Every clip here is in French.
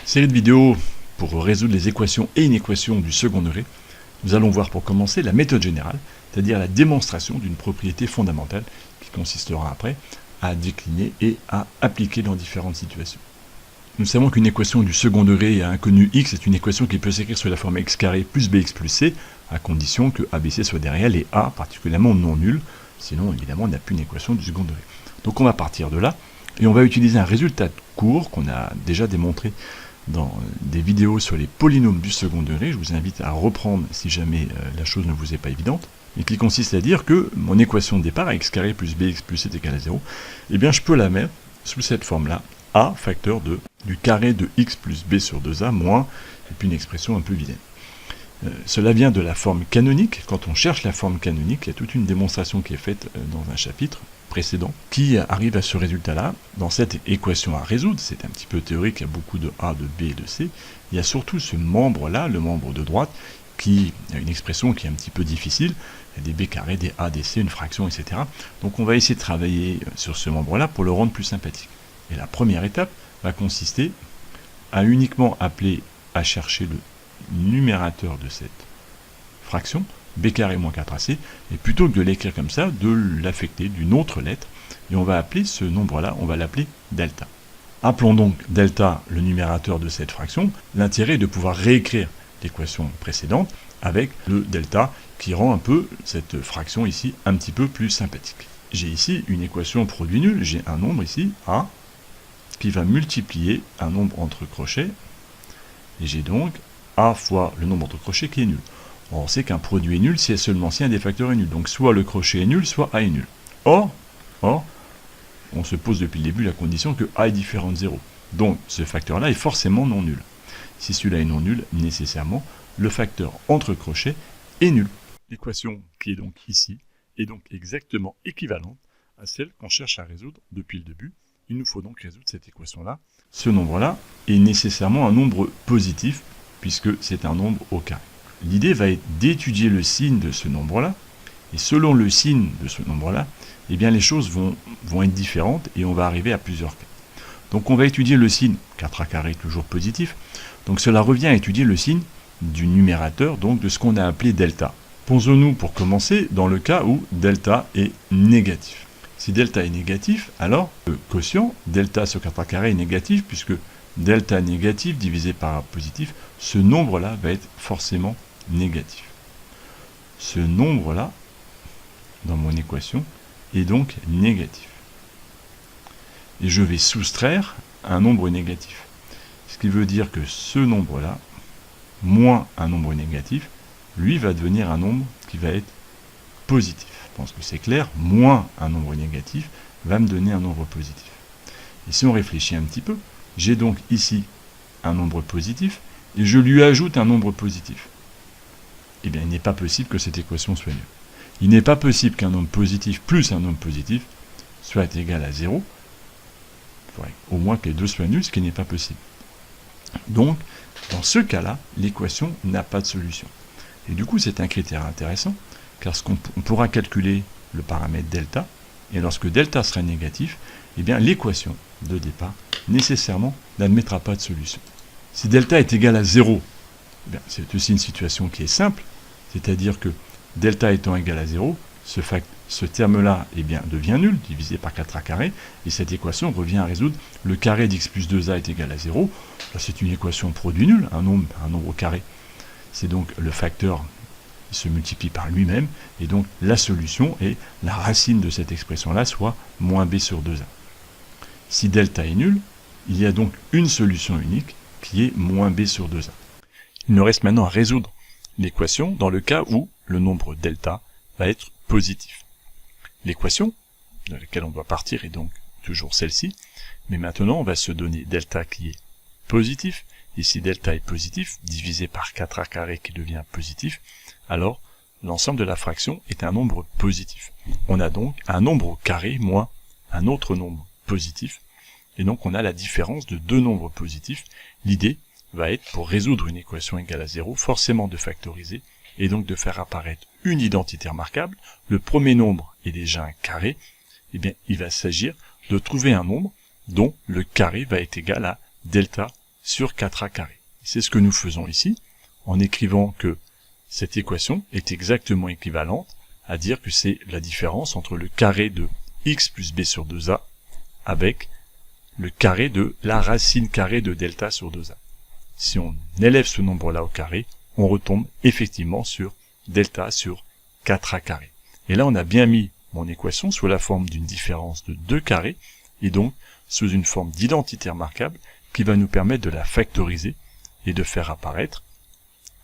Série de vidéos pour résoudre les équations et inéquations du second degré. Nous allons voir pour commencer la méthode générale, c'est-à-dire la démonstration d'une propriété fondamentale qui consistera après à décliner et à appliquer dans différentes situations. Nous savons qu'une équation du second degré à inconnu x est une équation qui peut s'écrire sous la forme x carré plus bx plus c, à condition que ABC soit des réels et a particulièrement non nul, sinon évidemment on n'a plus une équation du second degré. Donc on va partir de là, et on va utiliser un résultat de cours qu'on a déjà démontré dans des vidéos sur les polynômes du second degré. Je vous invite à reprendre si jamais la chose ne vous est pas évidente, et qui consiste à dire que mon équation de départ, x carré plus bx plus c est égal à 0, eh bien je peux la mettre sous cette forme-là, a facteur du carré de x plus b sur 2a moins, et puis une expression un peu vilaine. Cela vient de la forme canonique. Quand on cherche la forme canonique, il y a toute une démonstration qui est faite dans un chapitre précédent qui arrive à ce résultat-là. Dans cette équation à résoudre, c'est un petit peu théorique, il y a beaucoup de a, de b et de c. Il y a surtout ce membre-là, le membre de droite, qui a une expression qui est un petit peu difficile. Il y a des b carrés, des a, des c, une fraction, etc. Donc on va essayer de travailler sur ce membre-là pour le rendre plus sympathique. Et la première étape va consister à uniquement appeler à chercher le numérateur de cette fraction, b carré moins 4ac, et plutôt que de l'écrire comme ça, de l'affecter d'une autre lettre, et on va appeler ce nombre-là, on va l'appeler delta. Appelons donc delta le numérateur de cette fraction. L'intérêt est de pouvoir réécrire l'équation précédente avec le delta qui rend un peu cette fraction ici un petit peu plus sympathique. J'ai ici une équation produit nul, j'ai un nombre ici, a, qui va multiplier un nombre entre crochets, et j'ai donc a fois le nombre entre crochets qui est nul. On sait qu'un produit est nul si et seulement si un des facteurs est nul. Donc soit le crochet est nul, soit a est nul. Or, on se pose depuis le début la condition que a est différent de 0. Donc ce facteur-là est forcément non nul. Si celui-là est non nul, nécessairement, le facteur entre crochets est nul. L'équation qui est donc ici est donc exactement équivalente à celle qu'on cherche à résoudre depuis le début. Il nous faut donc résoudre cette équation-là. Ce nombre-là est nécessairement un nombre positif, puisque c'est un nombre au carré. L'idée va être d'étudier le signe de ce nombre-là, et selon le signe de ce nombre-là, eh bien les choses vont être différentes, et on va arriver à plusieurs cas. Donc on va étudier le signe 4a carré toujours positif, donc cela revient à étudier le signe du numérateur, donc de ce qu'on a appelé delta. Posons-nous pour commencer dans le cas où delta est négatif. Si delta est négatif, alors le quotient delta sur 4a carré est négatif, puisque delta négatif divisé par a positif, ce nombre-là va être forcément négatif. Ce nombre-là, dans mon équation, est donc négatif. Et je vais soustraire un nombre négatif. Ce qui veut dire que ce nombre-là, moins un nombre négatif, lui va devenir un nombre qui va être positif. Je pense que c'est clair, moins un nombre négatif va me donner un nombre positif. Et si on réfléchit un petit peu, j'ai donc ici un nombre positif, et je lui ajoute un nombre positif. Eh bien, il n'est pas possible que cette équation soit nulle. Il n'est pas possible qu'un nombre positif plus un nombre positif soit égal à 0. Il faudrait au moins que les deux soient nuls, ce qui n'est pas possible. Donc, dans ce cas-là, l'équation n'a pas de solution. Et du coup, c'est un critère intéressant, car on pourra calculer le paramètre delta, et lorsque delta sera négatif, eh bien l'équation de départ nécessairement n'admettra pas de solution. Si delta est égal à 0, eh c'est aussi une situation qui est simple, c'est-à-dire que delta étant égal à 0, ce terme-là devient nul, divisé par 4a carré, et cette équation revient à résoudre le carré d'x plus 2a est égal à 0. Là, c'est une équation produit nul, un nombre au carré. C'est donc le facteur qui se multiplie par lui-même, et donc la solution est la racine de cette expression-là, soit moins b sur 2a. Si delta est nul, il y a donc une solution unique, qui est moins b sur 2a. Il nous reste maintenant à résoudre l'équation dans le cas où le nombre delta va être positif. L'équation de laquelle on doit partir est donc toujours celle-ci, mais maintenant on va se donner delta qui est positif, et si delta est positif, divisé par 4a carré qui devient positif, alors l'ensemble de la fraction est un nombre positif. On a donc un nombre au carré moins un autre nombre positif, et donc on a la différence de deux nombres positifs. L'idée va être, pour résoudre une équation égale à 0, forcément de factoriser, et donc de faire apparaître une identité remarquable. Le premier nombre est déjà un carré, et bien il va s'agir de trouver un nombre dont le carré va être égal à delta sur 4a carré. C'est ce que nous faisons ici, en écrivant que cette équation est exactement équivalente à dire que c'est la différence entre le carré de x plus b sur 2a avec le carré de la racine carrée de delta sur 2a. Si on élève ce nombre-là au carré, on retombe effectivement sur delta sur 4a carré. Et là, on a bien mis mon équation sous la forme d'une différence de 2 carrés, et donc sous une forme d'identité remarquable qui va nous permettre de la factoriser et de faire apparaître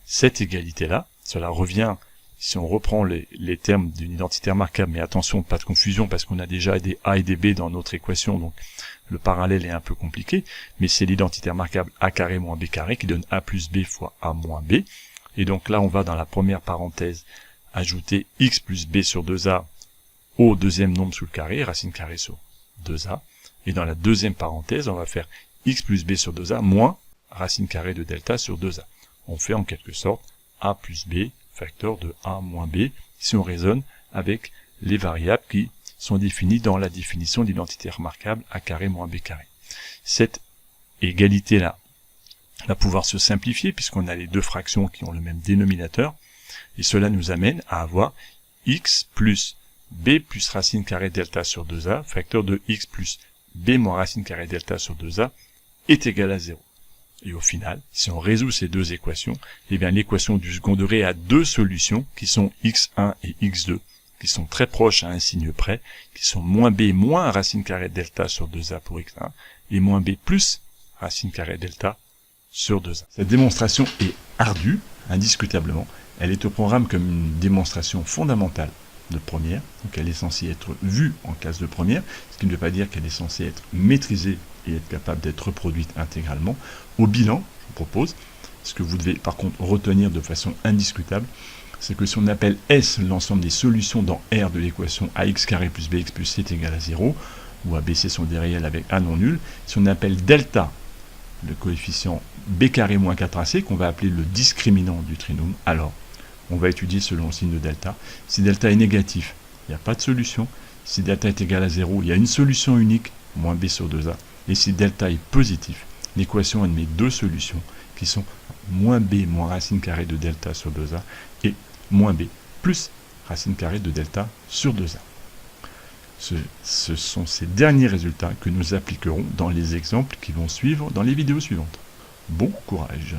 cette égalité-là. Cela revient, si on reprend les termes d'une identité remarquable, mais attention, pas de confusion, parce qu'on a déjà des a et des b dans notre équation, donc le parallèle est un peu compliqué, mais c'est l'identité remarquable a carré moins b carré qui donne a plus b fois a moins b. Et donc là, on va dans la première parenthèse ajouter x plus b sur 2a au deuxième nombre sous le carré, racine carrée sur 2a. Et dans la deuxième parenthèse, on va faire x plus b sur 2a moins racine carrée de delta sur 2a. On fait en quelque sorte a plus b, facteur de a moins b, si on raisonne avec les variables qui sont définies dans la définition d'identité remarquable a carré moins b carré. Cette égalité-là va pouvoir se simplifier puisqu'on a les deux fractions qui ont le même dénominateur, et cela nous amène à avoir x plus b plus racine carrée delta sur 2a, facteur de x plus b moins racine carrée delta sur 2a est égal à 0. Et au final, si on résout ces deux équations, eh bien l'équation du second degré a deux solutions qui sont x1 et x2, qui sont très proches à un signe près, qui sont moins b moins racine carrée delta sur 2a pour x1, et moins b plus racine carrée delta sur 2a. Cette démonstration est ardue, indiscutablement. Elle est au programme comme une démonstration fondamentale de première, donc elle est censée être vue en classe de première, ce qui ne veut pas dire qu'elle est censée être maîtrisée et être capable d'être reproduite intégralement. Au bilan, je vous propose, ce que vous devez par contre retenir de façon indiscutable, c'est que si on appelle S l'ensemble des solutions dans R de l'équation ax carré plus bx plus c est égal à 0, où ABC sont des réels avec A non nul, si on appelle delta le coefficient b carré moins 4ac, qu'on va appeler le discriminant du trinôme, alors on va étudier selon le signe de delta. Si delta est négatif, il n'y a pas de solution. Si delta est égal à 0, il y a une solution unique, moins b sur 2a. Et si delta est positif, l'équation admet deux solutions, qui sont moins b moins racine carrée de delta sur 2a, et moins b plus racine carrée de delta sur 2a. Ce sont ces derniers résultats que nous appliquerons dans les exemples qui vont suivre dans les vidéos suivantes. Bon courage!